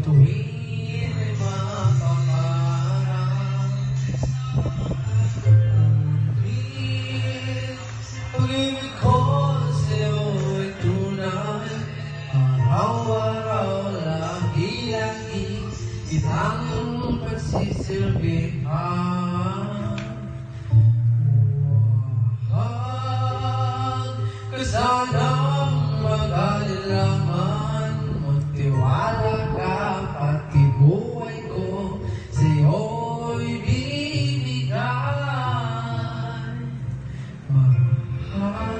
bituin ay mapaparang. Pag-ibig ko sa'yo ay tunay, araw-araw, lagi-lagi kitang pagsisilbihan. Kasanang mag-alilaman, magtiwala ka, pati buhay ko sa'yo'y bibigay. Mahal,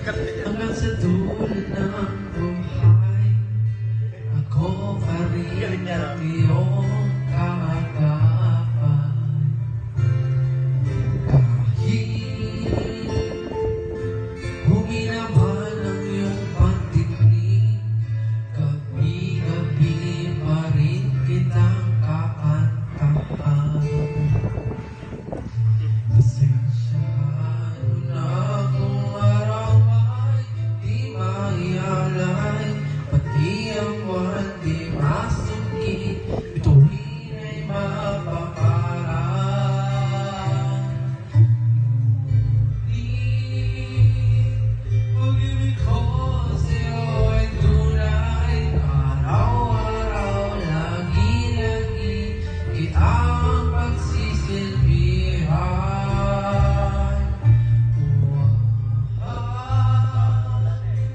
hanggang sa dulo ng buhay, ako pa rin ang iyong kagapay. Kahit huminaman ang iyong pantigling, gabi-gabi pa rin kitang kakantahan. Pasensyahan mo na kung araw ay di maialay, pati ang buwan di masungkit, bituin ay mapaparang. Pag-ibig ko sa'yo ay tunay, araw-araw, lagi-lagi kitang pagsisilbihan.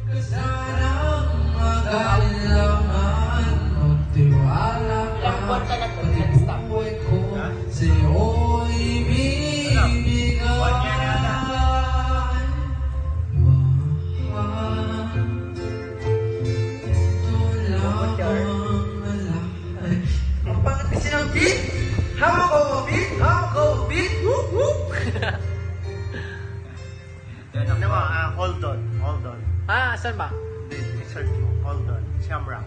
Kasanang mag-alilaman, magtiwala ka, pati buhay ko sa'yo'y bibigay. Ang pangit kasi ng beat! Hawak ko beat! Hawak ko beat! Whoop whoop! Ano mo? Hold on. Ah, saan ba? Search mo. Hold on. Shamrock.